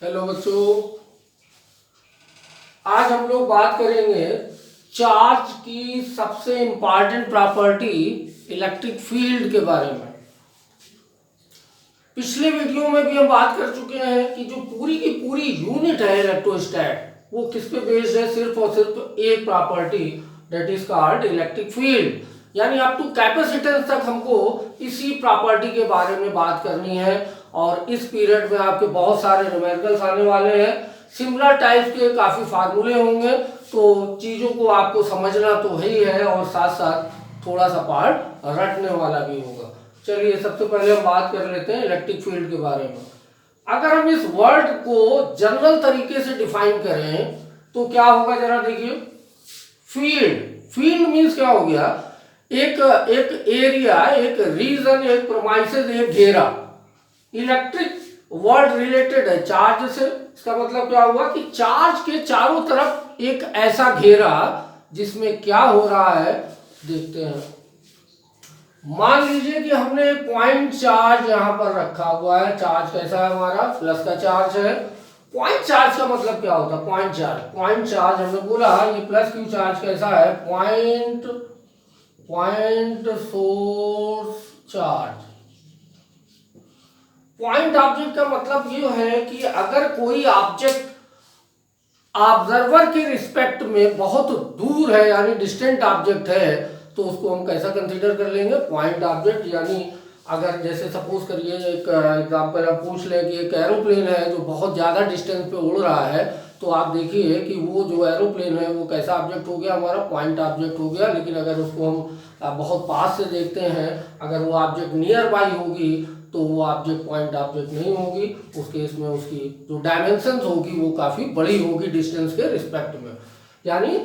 Hello बच्चों, आज हम लोग बात करेंगे चार्ज की सबसे इंपॉर्टेंट प्रॉपर्टी इलेक्ट्रिक फील्ड के बारे में। पिछले वीडियो में भी हम बात कर चुके हैं कि जो पूरी की पूरी यूनिट है इलेक्ट्रोस्टैट, वो किस पे बेस्ड है? सिर्फ और सिर्फ एक property, that is called electric field. यानी अप टू कैपेसिटेंस तक हमको इसी प्रॉपर्टी के बारे में बात करनी है। और इस पीरियड में आपके बहुत सारे न्यूमेरिकल्स आने वाले हैं, सिमिलर टाइप के काफी फार्मूले होंगे, तो चीजों को आपको समझना तो ही है और साथ साथ थोड़ा सा पार्ट रटने वाला भी होगा। चलिए सबसे पहले हम बात कर लेते हैं इलेक्ट्रिक फील्ड के बारे में। अगर हम इस वर्ड को जनरल तरीके से डिफाइन करें तो क्या होगा, जरा देखिए। फील्ड मीन्स क्या हो गया? एक एरिया, एक रीजन, एक प्रोमाइसेस, एक घेरा। इलेक्ट्रिक वर्ड रिलेटेड है चार्ज से। इसका मतलब क्या हुआ कि चार्ज के चारों तरफ एक ऐसा घेरा जिसमें क्या हो रहा है देखते हैं। मान लीजिए कि हमने पॉइंट चार्ज यहां पर रखा हुआ है। चार्ज कैसा है हमारा? प्लस का चार्ज है। पॉइंट चार्ज का मतलब क्या होता है? पॉइंट चार्ज हमने बोला ये प्लस क्यू चार्ज कैसा है? Point source charge. Point object का मतलब ये है कि अगर कोई ऑब्जेक्ट ऑब्जर्वर के रिस्पेक्ट में बहुत दूर है, यानी डिस्टेंट ऑब्जेक्ट है, तो उसको हम कैसा कंसीडर कर लेंगे? Point object. यानी अगर जैसे सपोज करिए एक एग्जांपल हम पूछ लें कि एक एरोप्लेन है जो बहुत ज़्यादा डिस्टेंस पे उड़ रहा है, तो आप देखिए कि वो जो एरोप्लेन है वो कैसा ऑब्जेक्ट हो गया? हमारा पॉइंट ऑब्जेक्ट हो गया। लेकिन अगर उसको हम बहुत पास से देखते हैं, अगर वो ऑब्जेक्ट नियर बाई होगी तो वो ऑब्जेक्ट पॉइंट ऑब्जेक्ट नहीं होगी। उस केस में उसकी जो डायमेंशन होगी वो काफ़ी बड़ी होगी डिस्टेंस के रिस्पेक्ट में। यानी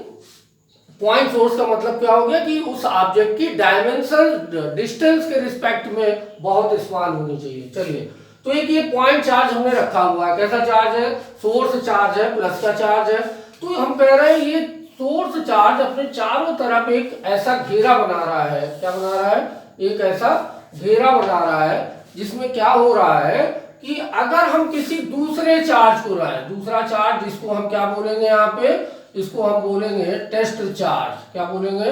पॉइंट सोर्स का मतलब क्या हो गया कि उस ऑब्जेक्ट की डायमेंशन डिस्टेंस के रिस्पेक्ट में बहुत स्मॉल होनी चाहिए। चलिए, तो एक ये पॉइंट चार्ज हमने रखा हुआ है। कैसा चार्ज है? सोर्स चार्ज है, प्लस का चार्ज है। तो हम कह रहे हैं ये सोर्स चार्ज अपने चारों तरफ एक ऐसा घेरा बना रहा है। क्या बना रहा है? एक ऐसा घेरा बना रहा है जिसमें क्या हो रहा है कि अगर हम किसी दूसरे चार्ज को लाएं, दूसरा चार्ज जिसको हम क्या बोलेंगे यहाँ पे? इसको हम बोलेंगे टेस्ट चार्ज। क्या बोलेंगे?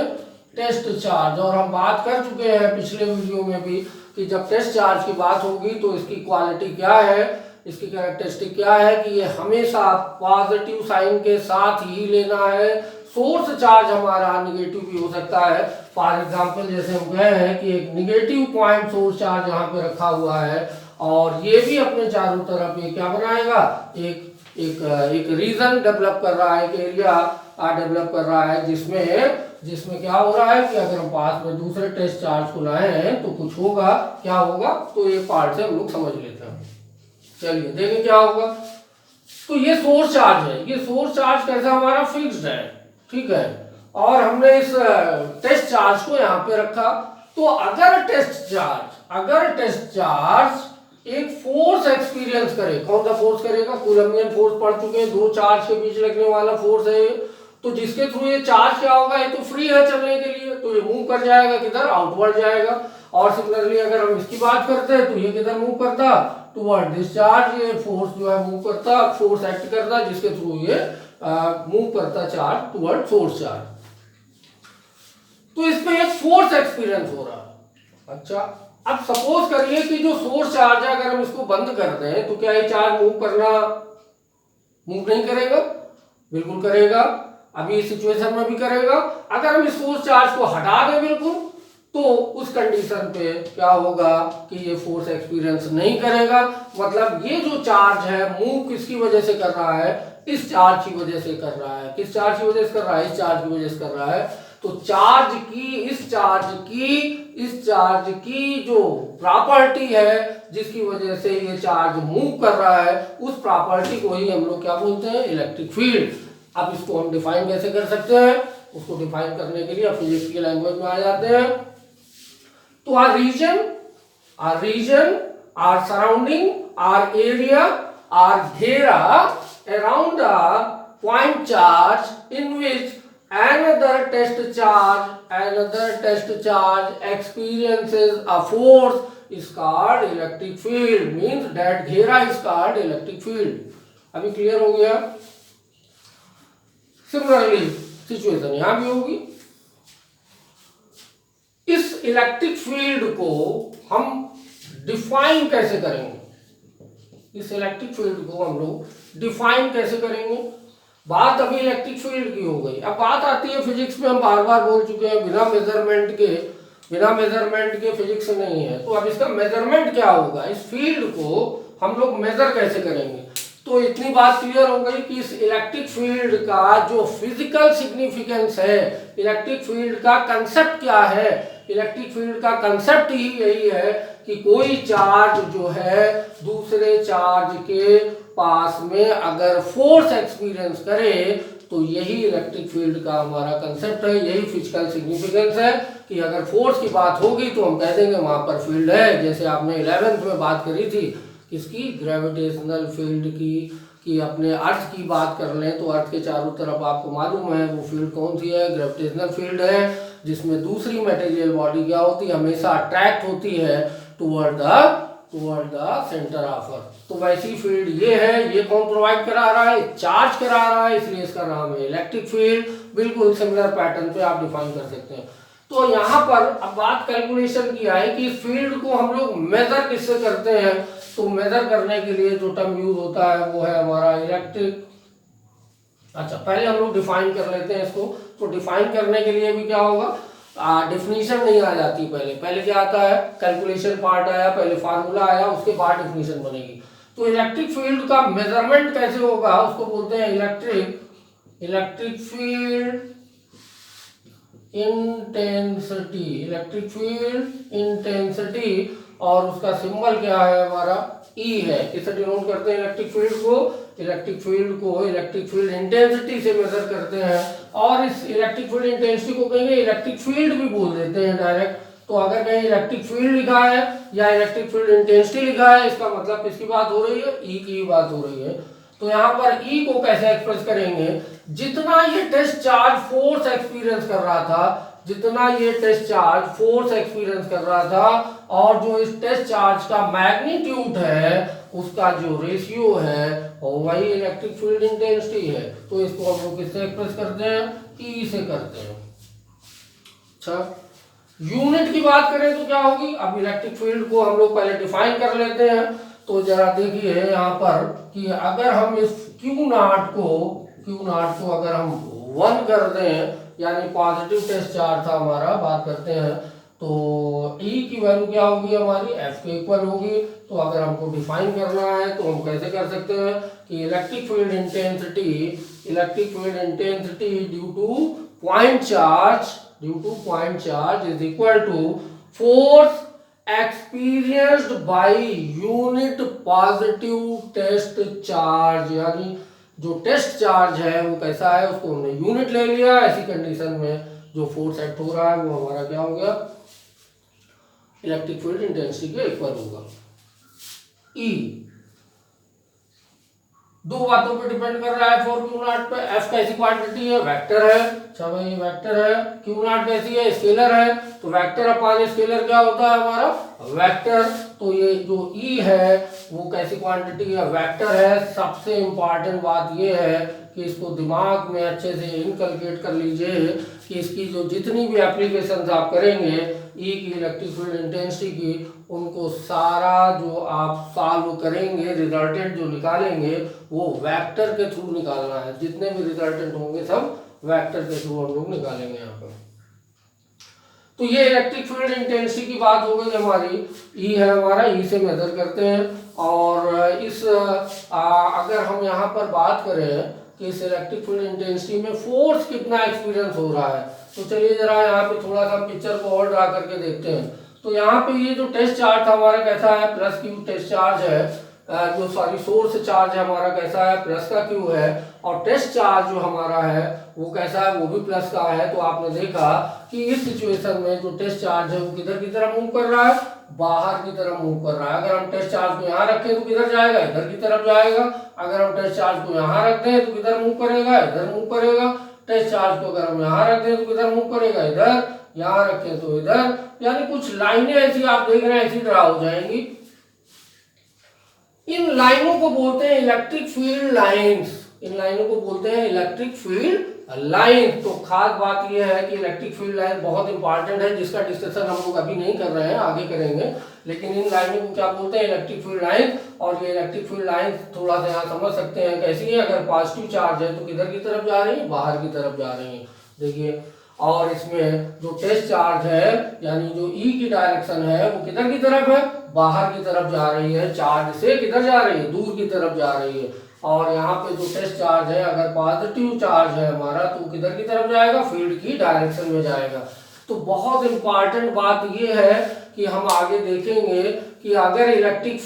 Test charge. और हम बात कर चुके हैं पिछले वीडियो में भी कि जब टेस्ट चार्ज की बात होगी तो इसकी क्वालिटी क्या है, इसकी कैरेक्टरिस्टिक क्या है कि ये हमेशा पॉजिटिव साइन के साथ ही लेना है। सोर्स चार्ज हमारा निगेटिव भी हो सकता है। फॉर एग्जांपल जैसे हम कहे हैं कि एक निगेटिव पॉइंट सोर्स चार्ज यहाँ पे रखा हुआ है और ये भी अपने चारों तरफ ये क्या बनाएगा? एक रीजन डेवलप कर रहा है, एक एरिया डेवलप कर रहा है जिसमें क्या हो रहा है कि अगर हम पास में दूसरे टेस्ट चार्ज को लाए हैं तो कुछ होगा। क्या होगा? तो ये पार्ट से हम लोग समझ लेते हैं। चलिए देखें क्या होगा। तो ये सोर्स चार्ज है। ये सोर्स चार्ज कैसा हमारा? फिक्स्ड है, ठीक है। और हमने इस टेस्ट चार्ज को यहाँ पे रखा। तो अगर टेस्ट चार्ज एक फोर्स एक्सपीरियंस करे, कौन सा फोर्स करेगा? कूलम्बियन फोर्स पढ़ चुके हैं, दो चार्ज के बीच लगने वाला फोर्स है। तो जिसके थ्रू ये चार्ज क्या होगा? ये तो फ्री है चलने के लिए, तो ये मूव कर जाएगा, किधर? आउटवर्ड जाएगा। और सिमिलरली अगर हम इसकी बात करते हैं तो ये किधर मूव करता? Toward this charge. ये फोर्स जो है मूव करता, फोर्स एक्ट करता, जिसके थ्रू ये मूव करता चार्ज टुवर्ड सोर्स चार्ज। तो इसमें एक फोर्स एक्सपीरियंस हो रहा है। अच्छा, अब सपोज करिए कि जो सोर्स चार्ज है अगर हम इसको बंद कर दें तो क्या ये चार्ज मूव नहीं करेगा? बिल्कुल करेगा। अभी इस सिचुएशन में भी करेगा। अगर हम इस सोर्स चार्ज को हटा दें बिल्कुल, तो उस कंडीशन पे क्या होगा कि ये फोर्स एक्सपीरियंस नहीं करेगा। मतलब ये जो चार्ज है मूव किसकी वजह से कर रहा है? इस चार्ज की वजह से कर रहा है। किस चार्ज की वजह से कर रहा है? इस चार्ज की वजह से कर रहा है। तो इस चार्ज की जो प्रॉपर्टी है जिसकी वजह से ये चार्ज मूव कर रहा है, उस प्रॉपर्टी को ही हम लोग क्या बोलते हैं? Electric field. अब इसको हम डिफाइन कैसे कर सकते हैं? उसको डिफाइन करने के लिए फिजिक्स की लैंग्वेज में आ जाते हैं। तो our region, our surrounding, our area, our घेरा around a point charge in which another test charge experiences a force is called electric field. Means that घेरा is called electric field. अभी clear हो गया। Similarly situation यहां भी होगी। इस electric field को हम डिफाइन कैसे करेंगे, इस इलेक्ट्रिक फील्ड को हम लोग डिफाइन कैसे करेंगे। बात अभी इलेक्ट्रिक फील्ड की हो गई। अब बात आती है फिजिक्स में, हम बार बार बोल चुके हैं बिना मेजरमेंट के फिजिक्स नहीं है। तो अब इसका मेजरमेंट क्या होगा, इस फील्ड को हम लोग मेजर कैसे करेंगे। तो इतनी बात क्लियर हो गई कि इस इलेक्ट्रिक फील्ड का जो फिजिकल सिग्निफिकेंस है, इलेक्ट्रिक फील्ड का कंसेप्ट क्या है। इलेक्ट्रिक फील्ड का कंसेप्ट ही यही है कि कोई चार्ज जो है दूसरे चार्ज के पास में अगर फोर्स एक्सपीरियंस करे तो यही इलेक्ट्रिक फील्ड का हमारा कंसेप्ट है, यही फिजिकल सिग्निफिकेंस है कि अगर फोर्स की बात होगी तो हम कह देंगे वहां पर फील्ड है। जैसे आपने 11th में बात करी थी किसकी, ग्रेविटेशनल फील्ड की, कि अपने अर्थ की बात कर लें तो अर्थ के चारों तरफ आपको मालूम है वो फील्ड कौन सी है, ग्रेविटेशनल फील्ड है, जिसमें दूसरी मटेरियल बॉडी क्या होती है, हमेशा अट्रैक्ट होती है toward the centre of earth. तो वैसी फील्ड ये है। ये कौन प्रोवाइड करा रहा है, चार्ज करा रहा है, इसलिए इसका नाम है इलेक्ट्रिक फील्ड। बिल्कुल सिमिलर पैटर्न पे आप डिफाइन कर सकते हैं। तो यहाँ पर अब बात कैलकुलेशन की है कि इस फील्ड को हम लोग मेजर किससे करते हैं। तो मेजर करने के लिए जो टर्म यूज होता है वो है हमारा इलेक्ट्रिक। अच्छा, पहले हम लोग डिफाइन कर लेते हैं इसको। तो डिफाइन करने के लिए भी क्या होगा, डिफिनीशन नहीं आ जाती, पहले क्या आता है, कैलकुलेशन पार्ट आया, पहले फार्मूला आया, उसके बाद डिफिनीशन बनेगी। तो इलेक्ट्रिक फील्ड का मेजरमेंट कैसे होगा, उसको बोलते हैं electric field intensity. Electric field intensity, और उसका सिंबल क्या है हमारा, ई है। किससे डिनोट करते हैं इलेक्ट्रिक फील्ड को, इलेक्ट्रिक फील्ड इंटेंसिटी से मेजर करते हैं। और इस इलेक्ट्रिक फील्ड इंटेंसिटी को कहेंगे इलेक्ट्रिक फील्ड भी बोल देते हैं डायरेक्ट। तो अगर कहीं इलेक्ट्रिक फील्ड लिखा है या इलेक्ट्रिक फील्ड इंटेंसिटी लिखा है, इसका मतलब किसकी बात हो रही है, ई की बात हो रही है। तो यहाँ पर ई को कैसे एक्सप्रेस करेंगे, जितना ये टेस्ट चार्ज फोर्स एक्सपीरियंस कर रहा था, जितना ये टेस्ट चार्ज फोर्स एक्सपीरियंस कर रहा था, और जो इस टेस्ट चार्ज का मैग्नीट्यूड है उसका जो रेशियो है वही इलेक्ट्रिक फील्ड इंटेंसिटी है। तो इसको हम लोग किससे एक्सप्रेस करते हैं, ई से करते हैं। अच्छा, यूनिट की बात करें तो क्या होगी, अब इलेक्ट्रिक फील्ड को हम लोग पहले डिफाइन कर लेते हैं। तो जरा देखिए यहाँ पर कि अगर हम इस Q0 को अगर हम 1 कर दें, यानी पॉजिटिव टेस्ट चार्ज था हमारा, बात करते हैं, तो E की वैल्यू क्या होगी हमारी, F के इक्वल होगी। तो अगर हमको डिफाइन करना है तो हम कैसे कर सकते हैं कि electric field intensity due to point charge is equal to force experienced by unit positive test charge. यानी जो टेस्ट चार्ज है वो कैसा है, उसको हमने यूनिट ले लिया। ऐसी कंडीशन में जो फोर्स एक्ट हो रहा है वो हमारा क्या हो गया, इलेक्ट्रिक फील्ड इंटेंसिटी के इक्वल होगा। ई दो बातों पे डिपेंड कर रहा है, फॉर Q0 पे। F कैसी क्वांटिटी है, वेक्टर है। अच्छा भाई, वेक्टर है। Q0 कैसी है, स्केलर है। तो वेक्टर अपॉन स्केलर क्या होता है हमारा, वेक्टर। तो ये जो E है वो कैसी क्वांटिटी है, वेक्टर है। सबसे इंपॉर्टेंट बात ये है कि इसको दिमाग में अच्छे से इनकलकेट कर लीजिए कि इसकी जो जितनी भी एप्लीकेशंस आप करेंगे ई की इलेक्ट्रिक फील्ड इंटेंसिटी की, उनको सारा जो आप सॉल्व करेंगे, रिजल्टेंट जो निकालेंगे वो वेक्टर के थ्रू निकालना है। जितने भी रिजल्टेंट होंगे सब वेक्टर के थ्रू हम लोग निकालेंगे यहाँ पर। तो ये इलेक्ट्रिक फील्ड इंटेंसिटी की बात हो गई हमारी। ई है हमारा, ई से मेजर करते हैं। और इस अगर हम यहाँ पर बात करें कि इस इलेक्ट्रिक फील्ड इंटेंसिटी में फोर्स कितना एक्सपीरियंस हो रहा है, तो चलिए जरा यहाँ पे थोड़ा सा पिक्चर को और ड्रा करके देखते हैं। तो यहाँ पे ये जो टेस्ट चार्ज हमारा कैसा है, प्लस क्यू टेस्ट चार्ज है, जो सॉरी सोर्स चार्ज है हमारा कैसा है, प्लस का क्यू है। और टेस्ट चार्ज जो हमारा है वो कैसा है, वो भी प्लस का है। तो आपने देखा कि इस सिचुएशन में जो टेस्ट चार्ज है वो किधर की तरफ मूव कर रहा है, बाहर की तरफ मूव कर रहा है। अगर हम टेस्ट चार्ज को यहाँ रखें तो किधर जाएगा, इधर की तरफ जाएगा। अगर हम टेस्ट चार्ज को यहाँ रख दें तो किधर मूव करेगा, इधर मूव करेगा। टेस्ट चार्ज को अगर हम यहाँ रख दें तो किधर मूव करेगा, इधर। यहाँ रखें तो इधर। यानी कुछ लाइनें ऐसी आप देख रहे हैं ऐसी ड्रा हो जाएंगी। इन लाइनों को बोलते हैं इलेक्ट्रिक फील्ड लाइंस, इन लाइनों को बोलते हैं इलेक्ट्रिक फील्ड लाइन। तो खास बात यह है कि इलेक्ट्रिक फील्ड लाइन बहुत इंपॉर्टेंट है, जिसका डिस्कशन हम लोग अभी नहीं कर रहे हैं, आगे करेंगे। लेकिन इन लाइनों को क्या बोलते हैं, इलेक्ट्रिक फील्ड लाइन। और ये इलेक्ट्रिक फील्ड लाइन थोड़ा सा यहाँ समझ सकते हैं कैसी है। अगर पॉजिटिव चार्ज है तो किधर की तरफ जा रही है, बाहर की तरफ जा रही है, देखिए। और इसमें जो टेस्ट चार्ज है यानी जो ई की डायरेक्शन है वो किधर की तरफ है, बाहर की तरफ जा रही है। चार्ज से किधर जा रही है, दूर की तरफ जा रही है। और यहाँ पे जो टेस्ट चार्ज है, अगर पॉजिटिव चार्ज है हमारा तो किधर की तरफ जाएगा, फील्ड की डायरेक्शन में जाएगा। तो बहुत इंपॉर्टेंट बात ये है कि हम आगे देखेंगे कि अगर इलेक्ट्रिक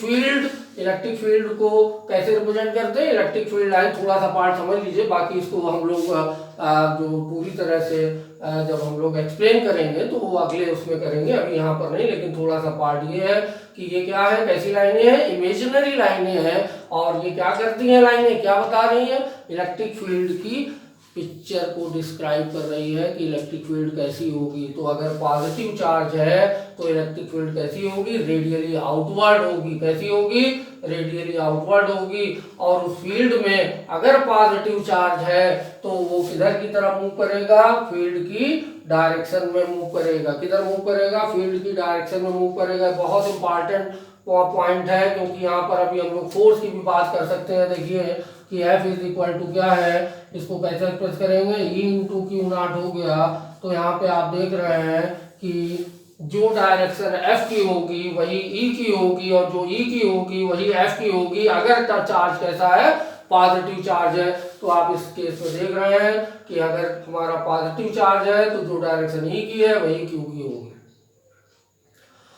फील्ड को कैसे रिप्रेजेंट करते हैं, इलेक्ट्रिक फील्ड लाइन। थोड़ा सा पार्ट समझ लीजिए, बाकी इसको हम लोग जो पूरी तरह से जब हम लोग एक्सप्लेन करेंगे तो वो अगले उसमें करेंगे, अभी यहाँ पर नहीं। लेकिन थोड़ा सा पार्ट ये है कि ये क्या है, कैसी लाइनें हैं, इमेजिनरी लाइनें हैं। और ये क्या करती हैं लाइनें, क्या बता रही हैं, इलेक्ट्रिक फील्ड की पिक्चर को डिस्क्राइब कर रही है कि इलेक्ट्रिक फील्ड कैसी होगी। तो अगर पॉजिटिव चार्ज है तो इलेक्ट्रिक फील्ड कैसी होगी, रेडियली आउटवर्ड होगी। कैसी होगी, रेडियली आउटवर्ड होगी। और उस फील्ड में अगर पॉजिटिव चार्ज है तो वो किधर की तरफ मूव करेगा, फील्ड की डायरेक्शन में मूव करेगा। किधर मूव करेगा, फील्ड की डायरेक्शन में मूव करेगा। बहुत इंपॉर्टेंट पॉइंट है, क्योंकि यहाँ पर अभी हम लोग फोर्स की भी बात कर सकते हैं। देखिए कि F इज इक्वल टू क्या है, इसको कैसे एक्सप्रेस करेंगे, E इंटू क्यू नॉट हो गया। तो यहाँ पे आप देख रहे हैं कि जो डायरेक्शन F की होगी वही E की होगी, और जो E की होगी वही F की होगी। अगर चार्ज कैसा है, पॉजिटिव चार्ज है। तो आप इस केस में देख रहे हैं कि अगर हमारा पॉजिटिव चार्ज है तो जो डायरेक्शन E की है वही Q की होगी,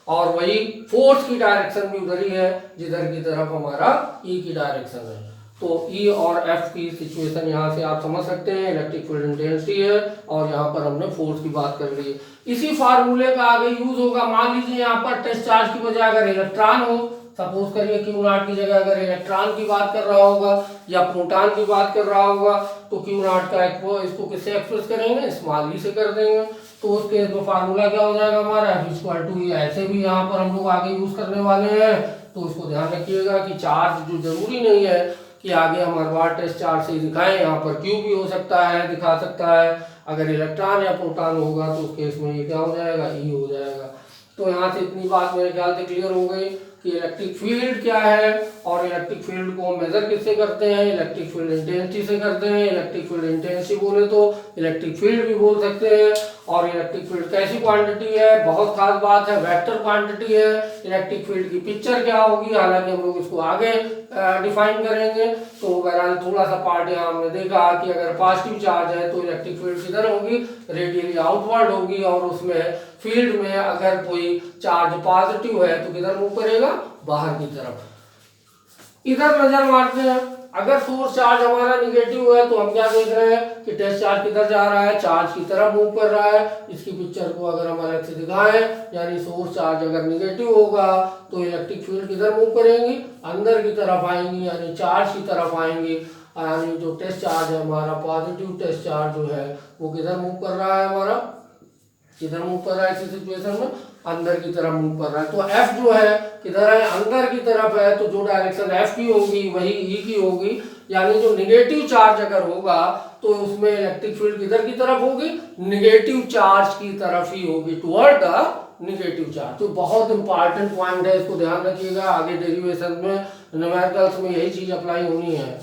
और वही फोर्स की डायरेक्शन भी उधर ही है जिधर की तरफ हमारा E की डायरेक्शन है। तो E और F की सिचुएशन यहाँ से आप समझ सकते हैं, इलेक्ट्रिक फील्ड इंटेंसिटी है और यहाँ पर हमने फोर्स की बात कर ली है। इसी फार्मूले का आगे यूज होगा। मान लीजिए यहाँ पर टेस्ट चार्ज की बजाय अगर इलेक्ट्रॉन हो, सपोज करिए क्यू नॉट की जगह अगर इलेक्ट्रॉन की बात कर रहा होगा या प्रोटॉन की बात कर रहा होगा, तो क्यू नॉट का इसको किससे एक्सप्रेस करेंगे, स्मॉल ई से कर देंगे। तो उस केस में फार्मूला क्या हो जाएगा हमारा, F इक्वल टू, ऐसे भी यहाँ पर हम लोग आगे यूज करने वाले हैं। तो इसको ध्यान रखिएगा कि चार्ज जो जरूरी नहीं है कि आगे हमारे पास टेस्ट चार्ज से दिखाएं, यहाँ पर क्यू भी हो सकता है, दिखा सकता है। अगर इलेक्ट्रॉन या प्रोटॉन होगा तो उस केस में ये क्या हो जाएगा, ई हो जाएगा। तो यहाँ से इतनी बात मेरे ख्याल से क्लियर हो गई कि इलेक्ट्रिक फील्ड क्या है, और इलेक्ट्रिक फील्ड को मेजर किससे करते हैं, इलेक्ट्रिक फील्ड इंटेंसिटी से करते हैं। इलेक्ट्रिक फील्ड इंटेंसिटी बोले तो इलेक्ट्रिक फील्ड भी बोल सकते हैं। और इलेक्ट्रिक फील्ड कैसी क्वांटिटी है, बहुत खास बात है, वेक्टर क्वांटिटी है। इलेक्ट्रिक फील्ड की पिक्चर क्या होगी, हालांकि हम लोग इसको आगे डिफाइन करेंगे। तो बहरहाल थोड़ा सा पार्ट यहाँ हमने देखा कि अगर पॉजिटिव चार्ज है तो इलेक्ट्रिक फील्ड किधर होगी, रेडियली आउटवर्ड होगी। और उसमें फील्ड में अगर कोई चार्ज पॉजिटिव है तो किधर मूव करेगा, बाहर की तरफ। इधर नजर मारते हैं, अगर सोर्स चार्ज हमारा निगेटिव है तो हम क्या देख रहे हैं कि टेस्ट चार्ज किधर जा रहा है, चार्ज की तरफ मूव कर रहा है। इसकी पिक्चर को अगर हम अलग से दिखाएं, यानी सोर्स चार्ज अगर निगेटिव होगा तो इलेक्ट्रिक फील्ड किधर मूव करेंगी, अंदर की तरफ आएंगी, यानी चार्ज की तरफ आएंगी। यानी जो टेस्ट चार्ज है हमारा, पॉजिटिव टेस्ट चार्ज जो है वो किधर मूव कर रहा है, हमारा किधर मूव कर रहा है, इसी सिचुएशन में अंदर की तरफ मूव कर रहा है। तो F जो है किधर है, अंदर की तरफ है। तो जो डायरेक्शन F की होगी वही E की होगी। यानी जो निगेटिव चार्ज अगर होगा तो उसमें इलेक्ट्रिक फील्ड किधर की तरफ होगी, निगेटिव चार्ज की तरफ ही होगी, टुवर्ड द निगेटिव चार्ज। तो बहुत इंपॉर्टेंट पॉइंट है, इसको ध्यान रखिएगा। आगे डेरिवेशन में, न्यूमेरिकल्स में यही चीज अप्लाई होनी है।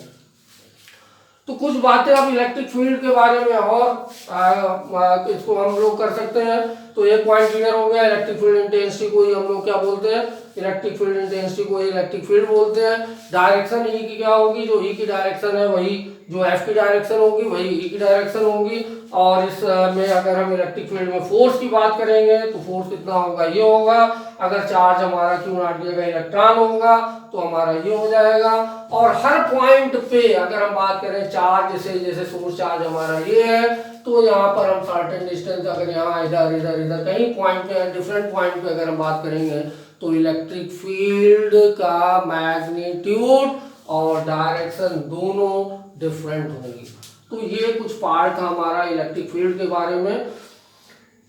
तो कुछ बातें अब इलेक्ट्रिक फील्ड के बारे में और इसको हम लोग कर सकते हैं। तो एक पॉइंट क्लियर हो गया, इलेक्ट्रिक फील्ड इंटेंसिटी को ही हम लोग क्या बोलते हैं, इलेक्ट्रिक फील्ड इंटेंसिटी को ही इलेक्ट्रिक फील्ड बोलते हैं। डायरेक्शन ई की क्या होगी, जो ई की डायरेक्शन है वही जो एफ की डायरेक्शन होगी वही ई की डायरेक्शन होगी। और इसमें अगर हम इलेक्ट्रिक फील्ड में फोर्स की बात करेंगे तो फोर्स कितना होगा, ये होगा। अगर चार्ज हमारा क्यू नॉट की जगह इलेक्ट्रॉन होगा तो हमारा ये हो जाएगा। और हर पॉइंट पे अगर हम बात करें चार्ज से, जैसे सोर्स चार्ज हमारा ये है, तो यहाँ पर हम सर्टेन डिस्टेंस अगर यहाँ इधर इधर इधर कहीं पॉइंट पे, डिफरेंट पॉइंट पे अगर हम बात करेंगे तो इलेक्ट्रिक फील्ड का मैग्नीट्यूड और डायरेक्शन दोनों डिफरेंट होंगी। तो ये कुछ पार्ट था हमारा इलेक्ट्रिक फील्ड के बारे में,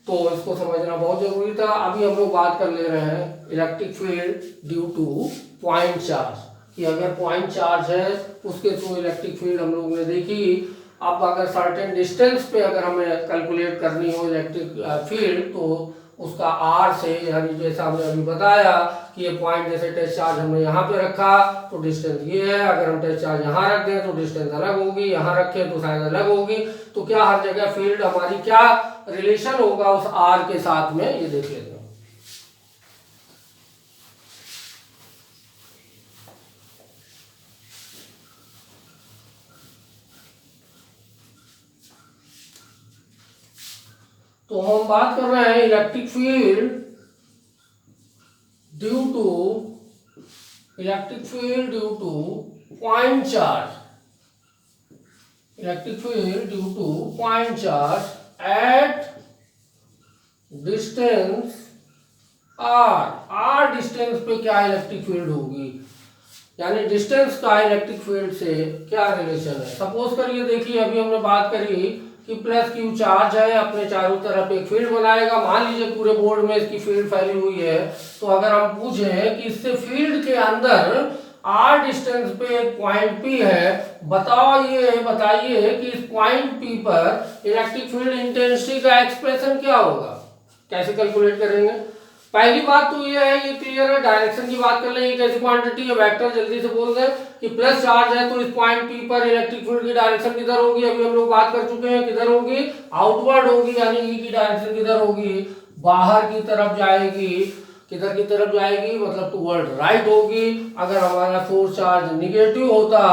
तो इसको समझना बहुत जरूरी था। अभी हम लोग बात कर ले रहे हैं electric field due to point charge. कि अगर पॉइंट चार्ज है उसके थ्रू इलेक्ट्रिक फील्ड हम लोग ने देखी। अब अगर सर्टेन डिस्टेंस पे अगर हमें कैलकुलेट करनी हो इलेक्ट्रिक फील्ड तो उसका आर से, यानी जैसा हमने अभी बताया कि ये पॉइंट जैसे टेस्ट चार्ज हमने यहाँ पे रखा तो डिस्टेंस ये है, अगर हम टेस्ट चार्ज यहाँ रख दें तो डिस्टेंस अलग होगी, यहाँ रखें तो शायद अलग होगी। तो क्या हर जगह फील्ड हमारी क्या रिलेशन होगा उस आर के साथ में, ये देख लेते हैं। तो हम बात कर रहे हैं electric field due to point charge, electric field due to point charge at distance R distance पे क्या इलेक्ट्रिक फील्ड होगी, यानी डिस्टेंस का इलेक्ट्रिक फील्ड से क्या रिलेशन है। सपोज करिए, देखिए अभी हमने बात करी कि प्लस क्यू चार्ज है, अपने चारों तरफ एक फील्ड बनाएगा। मान लीजिए पूरे बोर्ड में इसकी फील्ड फैली हुई है, तो अगर हम पूछें कि इससे फील्ड के अंदर आर डिस्टेंस पे एक पॉइंट पी है, बताइए कि इस पॉइंट पी पर इलेक्ट्रिक फील्ड इंटेंसिटी का एक्सप्रेशन क्या होगा, कैसे कैलकुलेट करेंगे। पहली बात तो ये है, ये क्लियर है। डायरेक्शन की बात कर ले, ये कैसी क्वांटिटी है, वेक्टर जल्दी से बोल दें कि प्लस चार्ज है तो इस पॉइंट पी पर इलेक्ट्रिक फील्ड की डायरेक्शन किधर होगी, अभी हम लोग बात कर चुके हैं, किधर होगी, आउटवर्ड होगी, यानी ई की डायरेक्शन किधर होगी, बाहर की तरफ जाएगी। किधर की तरफ जाएगी, मतलब टुवर्ड राइट होगी। अगर हमारा सोर्स चार्ज निगेटिव होता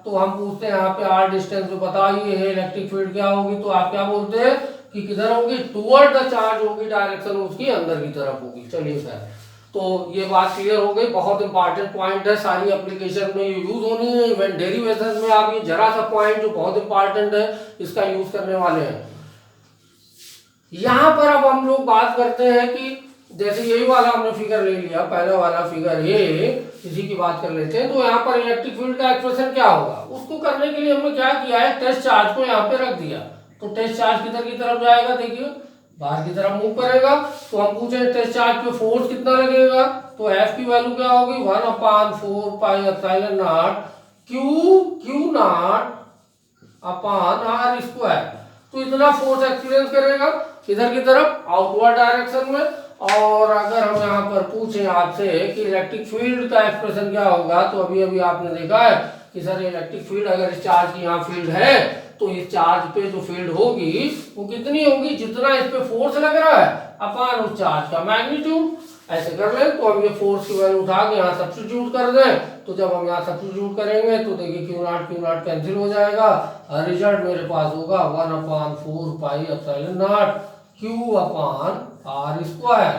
तो हम पूछते हैं यहाँ पे आर डिस्टेंस पे बताइए इलेक्ट्रिक फील्ड क्या होगी, तो आप क्या बोलते हैं कि किधर होगी, टुवर्ड द चार्ज होगी, डायरेक्शन उसकी अंदर की तरफ होगी। चलिए सर, तो ये बात क्लियर हो गई। बहुत इंपॉर्टेंट पॉइंट है, सारी एप्लीकेशन में यूज होनी है। इवन डेरिवेशन में आप ये जरा सा पॉइंट जो बहुत इंपॉर्टेंट है इसका यूज करने वाले हैं। यहां पर अब हम लोग बात करते हैं कि जैसे यही वाला हमने फिगर ले लिया, पहला वाला फिगर ये, इसी की बात कर लेते हैं। तो यहाँ पर इलेक्ट्रिक फील्ड का एक्सप्रेशन क्या होगा, उसको करने के लिए हमने क्या किया है, टेस्ट चार्ज को यहाँ पे रख दिया। तो टेस्ट चार्ज किधर की तरफ जाएगा, देखिए बाहर की तरफ मूव करेगा। तो हम पूछे टेस्ट चार्ज पे फोर्स कितना लगेगा, तो एफ की वैल्यू क्या होगी, 1/4 pi epsilon naught Q naught upon R square. तो इतना फोर्स एक्सपीरियंस करेगा किधर की तरफ, आउटवर्ड डायरेक्शन में। और अगर हम यहाँ पर पूछें आपसे कि इलेक्ट्रिक फील्ड का एक्सप्रेशन क्या होगा, तो अभी अभी आपने देखा है कि सर इलेक्ट्रिक फील्ड, अगर इस चार्ज की यहाँ फील्ड है तो इस चार्ज पे जो फील्ड होगी वो कितनी होगी, जितना इस पे फोर्स लग रहा है अपॉन उस चार्ज का मैग्नीट्यूड। ऐसे कर लें तो हम ये फोर्स की वैल्यू उठा के यहाँ सब्स्टिट्यूट कर दें। तो जब हम यहाँ सब्स्टिट्यूट करेंगे तो देखिए क्यू नॉट कैंसिल हो जाएगा, रिजल्ट मेरे पास होगा 1/4 pi epsilon naught Q upon R square.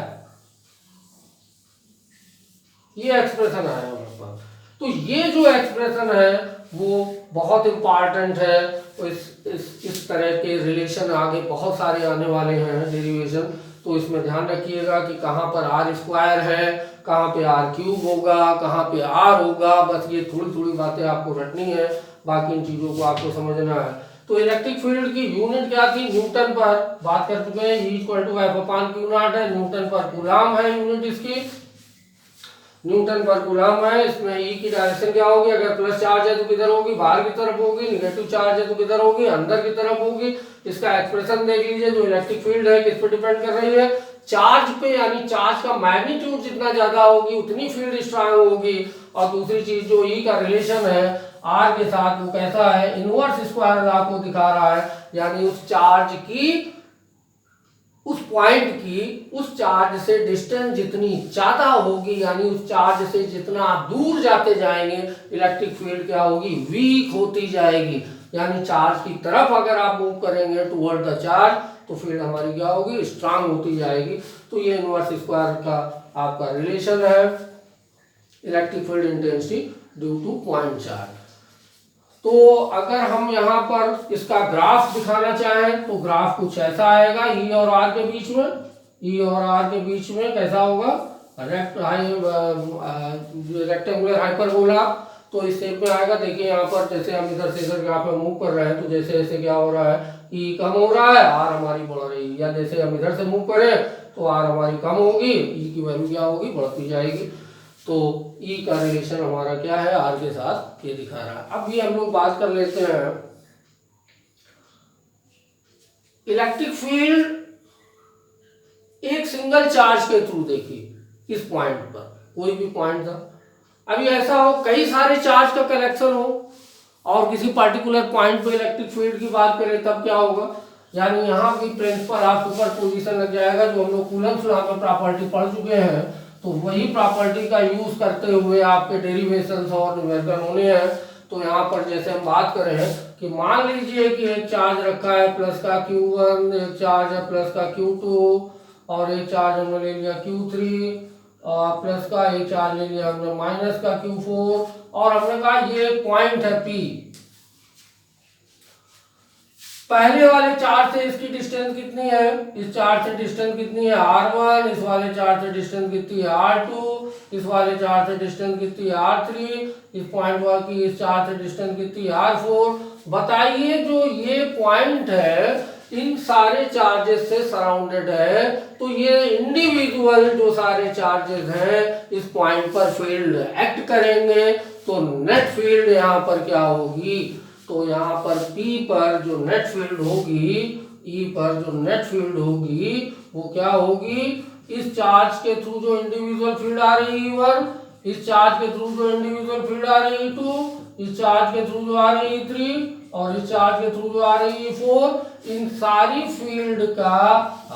ये एक्सप्रेशन आया हमारे पास। तो ये जो एक्सप्रेशन है वो बहुत इंपॉर्टेंट है। इस तरह के रिलेशन आगे बहुत सारे आने वाले हैं डेरिवेशन, तो इसमें ध्यान रखिएगा कि कहाँ पर आर स्क्वायर है, कहाँ पे आर क्यूब होगा, कहाँ पे आर होगा। बस ये थोड़ी थोड़ी बातें आपको रटनी है, बाकी इन चीज़ों को आपको समझना है। तो इलेक्ट्रिक फील्ड की यूनिट क्या थी, न्यूटन पर बात कर चुके हैं। E = F/Q0 है, न्यूटन पर कूलाम है यूनिट इसकी, न्यूटन पर कूलाम है। इसमें ई की डायरेक्शन क्या होगी, अगर प्लस चार्ज है तो किधर होगी, बाहर की तरफ होगी, निगेटिव चार्ज है तो किधर होगी, अंदर की तरफ होगी। इसका एक्सप्रेशन देख लीजिए, जो इलेक्ट्रिक फील्ड है किस पे डिपेंड कर रही है, चार्ज पे, यानी चार्ज का मैग्नीट्यूड जितना ज्यादा होगी उतनी फील्ड स्ट्रांग होगी। और दूसरी चीज जो ई का रिलेशन है आर के साथ वो कैसा है, इनवर्स स्क्वायर आपको दिखा रहा है, यानी उस चार्ज की, उस पॉइंट की उस चार्ज से डिस्टेंस जितनी ज्यादा होगी, यानी उस चार्ज से जितना आप दूर जाते जाएंगे इलेक्ट्रिक फील्ड क्या होगी, वीक होती जाएगी। यानी चार्ज की तरफ अगर आप मूव करेंगे टुवर्ड द चार्ज तो फील्ड हमारी क्या होगी, स्ट्रांग होती जाएगी। तो ये इनवर्स स्क्वायर का आपका रिलेशन है electric field intensity due to point charge. तो अगर हम यहाँ पर इसका ग्राफ दिखाना चाहें तो ग्राफ कुछ ऐसा आएगा, ई और आर के बीच में, ई और आर के बीच में कैसा होगा, रेक्टेंगुलर हाइपरबोला। तो इस शेप में आएगा। देखिए यहाँ पर जैसे हम इधर से इधर ग्राफ में मूव कर रहे हैं तो जैसे जैसे क्या हो रहा है, ई कम हो रहा है, आर हमारी बढ़ रही है, या जैसे हम इधर से मूव करें तो आर हमारी कम होगी, ई की वैल्यू क्या होगी, बढ़ती जाएगी। तो ई का रिलेशन हमारा क्या है, आर के साथ ये दिखा रहा है। अब ये हम लोग बात कर लेते हैं इलेक्ट्रिक फील्ड एक सिंगल चार्ज के थ्रू। देखिए इस पॉइंट पर कोई भी पॉइंट था, अभी ऐसा हो कई सारे चार्ज का कलेक्शन हो और किसी पर्टिकुलर पॉइंट पे इलेक्ट्रिक फील्ड की बात करें तब क्या होगा, यानी यहाँ भी प्रिंसिपल ऑफ सुपरपोजिशन लग जाएगा, जो हम लोग कूलम्ब्स लॉ में प्रॉपर्टी पढ़ चुके हैं। तो वही प्रॉपर्टी का यूज करते हुए आपके डेरिवेशंस और न्यूमेरिकल होने हैं। तो यहाँ पर जैसे हम बात करें कि मान लीजिए कि एक चार्ज रखा है प्लस का Q1, एक चार्ज है प्लस का Q2 और एक चार्ज हमने ले लिया Q3 और प्लस का एक चार्ज ले लिया हमने माइनस का Q4 और हमने कहा ये पॉइंट है P। पहले वाले चार्ज से इसकी डिस्टेंस कितनी है, इस चार्ज से डिस्टेंस कितनी है R1, इस वाले चार्ज से डिस्टेंस कितनी है R2, इस वाले चार्ज से डिस्टेंस कितनी है R3, इस पॉइंट की इस चार्ज से डिस्टेंस कितनी है R4। बताइए जो ये पॉइंट है इन सारे चार्जेस से सराउंडेड है, तो ये इंडिविजुअल जो सारे चार्जेस हैं इस पॉइंट पर फील्ड एक्ट करेंगे। तो नेट फील्ड यहाँ पर क्या होगी, तो यहाँ पर P पर जो नेट फील्ड होगी, E पर जो नेट फील्ड होगी वो क्या होगी, इस चार्ज के थ्रू जो इंडिविजुअल फील्ड आ रही है E1, इस चार्ज के थ्रू जो इंडिविजुअल फील्ड आ रही है E2, इस चार्ज के थ्रू जो आ रही है E3 और इस चार्ज के थ्रू जो आ रही है E4, इन सारी फील्ड का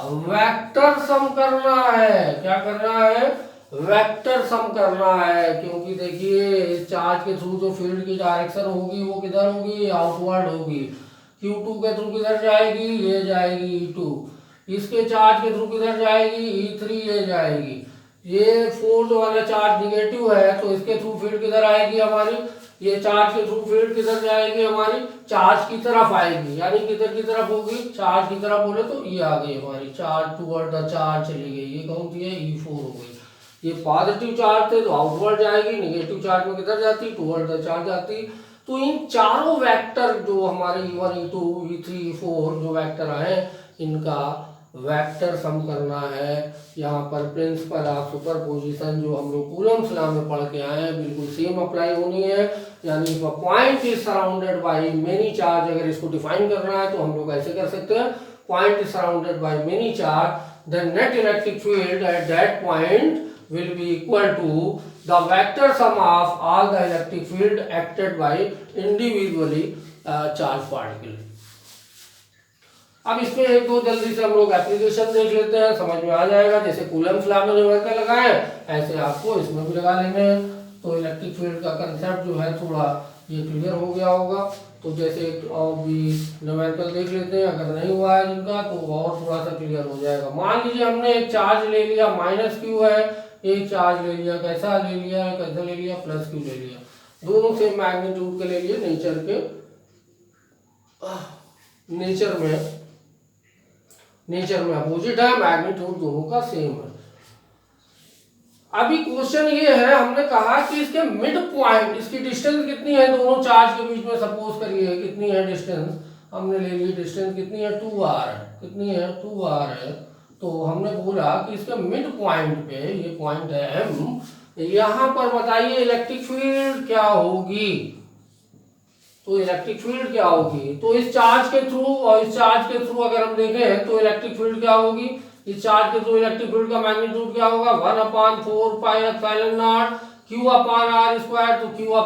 वेक्टर सम करना है। क्या करना है, वेक्टर सम करना है। क्योंकि देखिए इस चार्ज के थ्रू जो फील्ड की डायरेक्शन होगी वो किधर होगी, आउटवर्ड होगी। Q2 के थ्रू किधर जाएगी, ये जाएगी E2। इसके चार्ज के थ्रू किधर जाएगी, E3 ये जाएगी। ये फोर्थ वाला चार्ज निगेटिव है तो इसके थ्रू फील्ड किधर आएगी हमारी, ये चार्ज के थ्रू फील्ड किधर जाएगी हमारी, चार्ज की तरफ आएगी। यानी किधर की तरफ होगी, चार्ज की तरफ बोले तो ये आ गई हमारी, चार्ज टुवर्ड द चार्ज चली गई। ये कौन सी है, E4 हो गई। ये पॉजिटिव चार्ज थे तो आउटवर्ड जाएगी, नेगेटिव चार्ज में किधर जाती, टुवर्ड द चार्ज जाती। तो इन चारों वेक्टर जो हमारे E1, E2, E3, E4 जो वेक्टर आए इनका वेक्टर सम करना है। यहाँ पर प्रिंसिपल ऑफ सुपरपोजिशन जो हम लोग कूलम्ब्स लॉ में पढ़ के आए हैं बिल्कुल सेम अप्लाई होनी है। यानी point is surrounded by many charge, अगर इसको डिफाइन करना है तो हम लोग ऐसे कर सकते हैं, point is surrounded by many charge, the net electric field at that point will be equal to the vector sum of all the electric field acted by individually charged particle। अब इसमें एक दो जल्दी से हम लोग एप्लीकेशन देख लेते हैं, समझ में आ जाएगा। जैसे कूलम्ब्स लॉ में न्यूमेरिकल लगाए ऐसे आपको इसमें भी लगा लेंगे। तो इलेक्ट्रिक फील्ड का कंसेप्ट जो है थोड़ा ये क्लियर हो गया होगा। तो जैसे और भी न्यूमेरिकल देख लेते हैं, अगर नहीं हुआ है जिनका तो और थोड़ा सा क्लियर हो जाएगा। मान लीजिए हमने एक चार्ज ले लिया -Q है, एक चार्ज ले लिया, कैसा ले लिया, कैसा ले लिया, +Q ले लिया। दोनों सेम मैग्नीट्यूड के ले लिए, नेचर में अपोजिट है, मैग्नीट्यूड दोनों का सेम है। अभी क्वेश्चन ये है, हमने कहा कि इसके मिड पॉइंट, इसकी डिस्टेंस कितनी है दोनों चार्ज के बीच में, सपोज करिए कितनी है डिस्टेंस, हमने ले ली डिस्टेंस कितनी है 2r है, कितनी है 2r है। तो हमने बोला कि इसके मिड पॉइंट पे, ये पॉइंट है M, यहाँ पर बताइए इलेक्ट्रिक फील्ड क्या होगी। तो इलेक्ट्रिक फील्ड क्या होगी, तो इस चार्ज के थ्रू और इस चार्ज के थ्रू अगर हम देखें तो इलेक्ट्रिक फील्ड क्या होगी, इस चार्ज के थ्रू इलेक्ट्रिक फील्ड का मैग्नीट्यूड क्या होगा 1/4πε0 Q/r²। तो Q/r r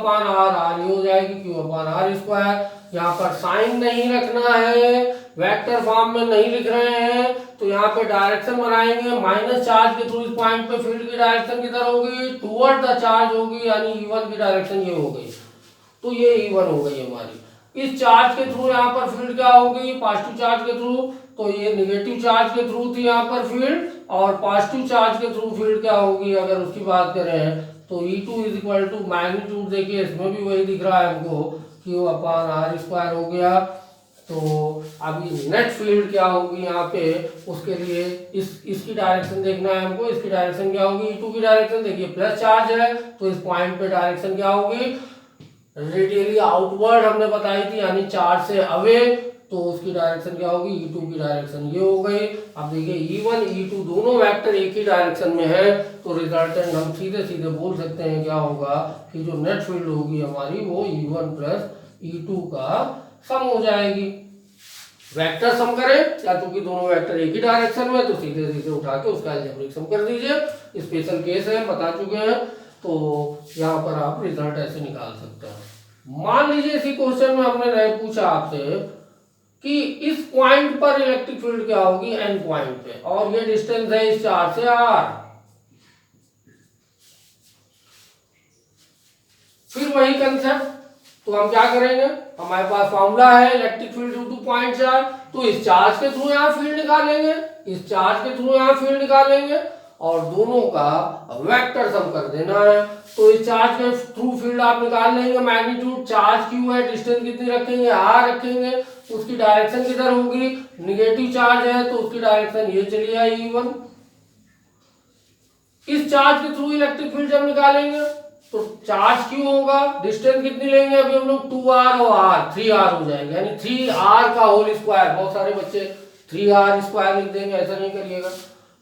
हो जाएगी, Q/r²। यहाँ पर साइन नहीं रखना है, वेक्टर फॉर्म में नहीं लिख रहे हैं, तो यहाँ पे डायरेक्शन बनाएंगे। माइनस चार्ज के थ्रू इस पॉइंट पे फील्ड की डायरेक्शन किधर होगी, टुवर्ड द चार्ज होगी, यानी E1 की डायरेक्शन ये हो गई। तो ये E1 हो गई हमारी। इस चार्ज के थ्रू यहाँ पर फील्ड क्या होगी, पॉजिटिव चार्ज के थ्रू, तो ये नेगेटिव चार्ज के थ्रू थी यहाँ पर फील्ड, और पॉजिटिव चार्ज के थ्रू फील्ड क्या होगी अगर उसकी बात करें तो E2 = मैग्नीट्यूड, देखिए इसमें भी वही दिख रहा है हमको, Q/r² हो गया। तो अभी नेट फील्ड क्या होगी यहाँ पे, उसके लिए इसकी डायरेक्शन देखना है हमको। इसकी डायरेक्शन क्या होगी, E2 की डायरेक्शन देखिए प्लस चार्ज है तो इस पॉइंट पे डायरेक्शन क्या होगी, रेडियली आउटवर्ड हमने बताई थी, यानी चार्ज से अवे। तो उसकी डायरेक्शन क्या होगी, E2 की डायरेक्शन ये हो गई। अब देखिए E1 E2 दोनों वेक्टर एक ही डायरेक्शन में है, तो रिजल्टेंट हम सीधे सीधे बोल सकते हैं क्या होगा कि जो नेट फील्ड होगी हमारी वो E1 प्लस E2 का सम हो जाएगी। वेक्टर सम करें या चूंकि दोनों वेक्टर एक ही डायरेक्शन में, तो सीधे सीधे उठा के उसका अलजेब्रिक सम कर दीजिए। स्पेशल केस है, बता चुके हैं, तो यहाँ पर आप रिजल्ट ऐसे निकाल सकते हैं। मान लीजिए इसी क्वेश्चन में हमने नहीं पूछा आपसे कि इस पॉइंट पर इलेक्ट्रिक फील्ड क्या होगी एन पॉइंट पे, और ये डिस्टेंस है इस चार्ज से r। फिर वही कंसेप्ट, तो हम क्या करेंगे, हमारे पास फॉर्मूला है electric field due to point charge, तो इस चार्ज के थ्रू यहाँ फील्ड निकालेंगे, इस चार्ज के थ्रू यहाँ फील्ड निकालेंगे और दोनों का वेक्टर सम कर देना है। तो इस चार्ज के थ्रू फील्ड आप निकाल लेंगे, मैग्नीट्यूड चार्ज क्यू है, डिस्टेंस कितनी रखेंगे r रखेंगे, उसकी डायरेक्शन किधर होगी, निगेटिव चार्ज है तो उसकी डायरेक्शन ये चली आई E1। इस चार्ज के थ्रू इलेक्ट्रिक फील्ड जब निकालेंगे तो चार्ज क्यू होगा, डिस्टेंस कितनी लेंगे अभी हम लोग 2r और r 3r हो जाएगा, यानी 3r का होल स्क्वायर। बहुत सारे बच्चे 3r स्क्वायर लिख देंगे, ऐसा नहीं करिएगा,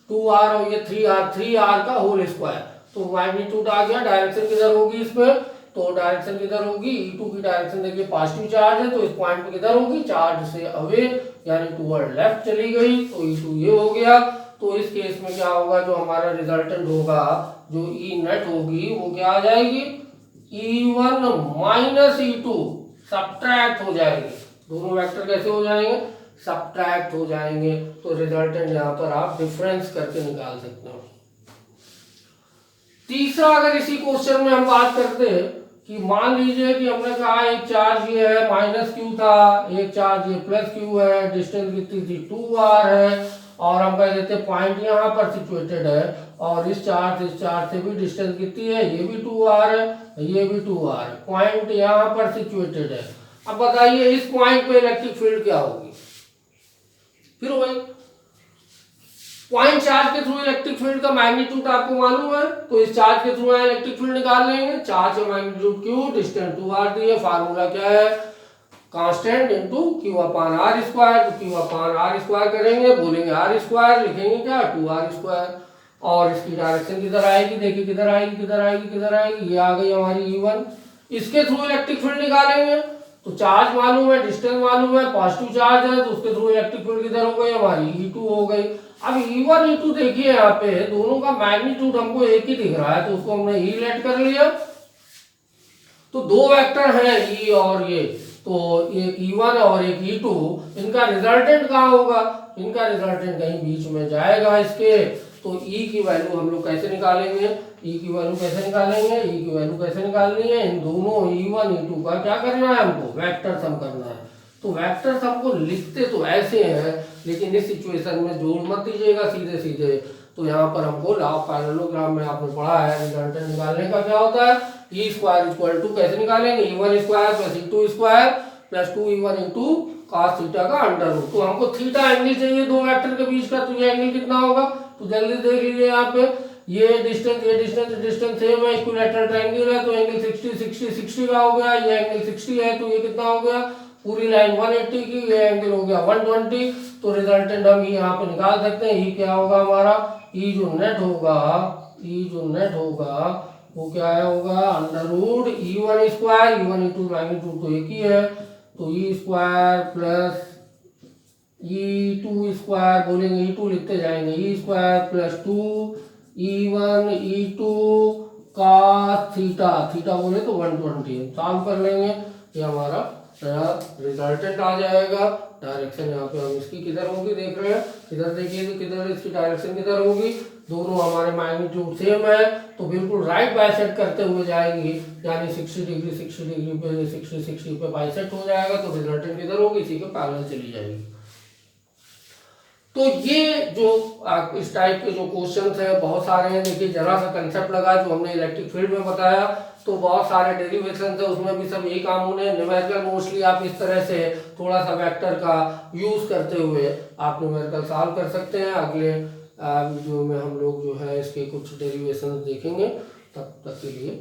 2r और ये 3r का होल स्क्वायर। तो मैग्नीट्यूड आ गया, डायरेक्शन किधर होगी इसमें, तो डायरेक्शन किधर होगी, E2 की डायरेक्शन देखिए पॉजिटिव चार्ज है, तो इस पॉइंट पे किधर होगी, चार्ज से अवे यानी टुवर्ड लेफ्ट चली गई, तो E2 ये हो गया। तो इस केस में क्या होगा, जो हमारा रिजल्टेंट होगा, जो E नेट होगी वो क्या आ जाएगी, E1 माइनस E2 सब्ट्रैक्ट हो जाएगी। दोनों वेक्टर कैसे हो जाएंगे, सब्ट्रैक्ट हो जाएंगे। तो रिजल्टेंट यहाँ पर आप डिफरेंस करके निकाल सकते हो। तीसरा, अगर इसी क्वेश्चन में हम बात करते हैं कि मान लीजिए कि हमने कहा एक चार्ज ये है माइनस क्यू था, एक चार्ज ये प्लस क्यू है, डिस्टेंस कितनी थी 2r है, और हम कह देते पॉइंट यहाँ पर सिचुएटेड है, और इस चार्ज से भी डिस्टेंस कितनी है, ये भी 2r है, ये भी 2r है, पॉइंट यहाँ पर सिचुएटेड है। अब बताइए इस पॉइंट पे इलेक्ट्रिक फील्ड क्या होगी। फिर वही पॉइंट चार्ज के थ्रू इलेक्ट्रिक फील्ड का मैग्नीट्यूड आपको मालूम है, तो इस चार्ज के थ्रू इलेक्ट्रिक फील्ड निकाल लेंगे। चार्ज का मैग्नीट्यूड क्यू, डिस्टेंस 2r दिए, फार्मूला क्या है, constant into q upon r square. तो q अपॉन r स्क्वायर करेंगे, बोलेंगे r स्क्वायर, लिखेंगे क्या 2r स्क्वायर, और इसकी डायरेक्शन किधर आएगी, देखिए किधर आएगी, किधर आएगी, किधर आएगी, ये आ गई हमारी E1। इसके थ्रू इलेक्ट्रिक फील्ड निकालेंगे, तो चार्ज मालूम है, डिस्टेंस मालूम है, पॉजिटिव चार्ज है, तो उसके थ्रू इलेक्ट्रिक फील्ड किधर हो गई हमारी E2 हो गई। अब E1 E2 देखिए यहाँ पे दोनों का मैग्नीट्यूड हमको एक ही दिख रहा है, तो उसको हमने E लेट कर लिया। तो दो वेक्टर हैं E और ये, तो एक E1 और एक E2, इनका रिजल्टेंट कहाँ होगा, इनका रिजल्टेंट कहीं बीच में जाएगा इसके। तो E की वैल्यू हम लोग कैसे निकालेंगे, E की वैल्यू कैसे निकालेंगे, E की वैल्यू कैसे निकालनी है, इन दोनों E1 E2 का क्या करना है हमको, वेक्टर सम करना है। तो वेक्टर सम को लिखते तो ऐसे हैं, लेकिन इस सिचुएशन में जोड़ मत दीजिएगा सीधे सीधे। तो यहाँ पर हमको लॉ ऑफ पैरेललोग्राम में आपने पढ़ा है, रिजल्टेंट निकालने का क्या होता है, E स्क्वायर इक्वल टू कैसे निकालेंगे, E1 square plus E2 square plus 2E1 into cos theta का अंडर रूट। तो हमको थीटा एंगल चाहिए दो वेक्टर के बीच का, तो ये एंगल कितना होगा, तो जल्दी देख लीजिए यहाँ पे, ये डिस्टेंस सेम है, इक्विलैटरल ट्रायंगल है, तो एंगल 60 का हो गया, ये एंगल 60 है, तो ये कितना हो गया, पूरी लाइन 180 की, ये एंगल हो गया 120। तो रिजल्टेंट हम यहाँ पे निकाल सकते हैं। E क्या होगा हमारा, E जो नेट होगा वो क्या है होगा, under root E1 square, E1 E2 magnitude तो एक ही है, तो E square plus E2 square, बोलेंगे E2 लिखते जाएंगे, E square plus 2 E1 E2 cos theta बोले तो 120, सॉल्व कर लेंगे, ये हमारा रिजल्टेंट आ जाएगा। डायरेक्शन यहाँ पे हम इसकी किधर होगी देख रहे हैं, किधर देखिए तो किधर इसकी डायरेक्शन किधर होगी, दोनों हमारे मैग्नीट्यूड सेम है, तो बिल्कुल राइट बाइसेक्ट करते हुए जाएंगी, यानी 60 डिग्री पे 60 पे बाइसेक्ट हो जाएगा, तो रिजल्टेंट किधर होगी, इसी के पैरेलल चली जाएगी। तो ये जो इस टाइप के जो क्वेश्चंस है बहुत सारे हैं। देखिए जरा सा कंसेप्ट लगा जो हमने इलेक्ट्रिक फील्ड में बताया, तो बहुत सारे डेरिवेशन है, उसमें भी सब यही काम होने। न्यूमेरिकल मोस्टली आप इस तरह से थोड़ा सा वेक्टर का यूज करते हुए आप न्यूमेरिकल सॉल्व कर सकते हैं। अगले वीडियो में हम लोग जो है इसके कुछ डेरिवेशन देखेंगे, तब तक के लिए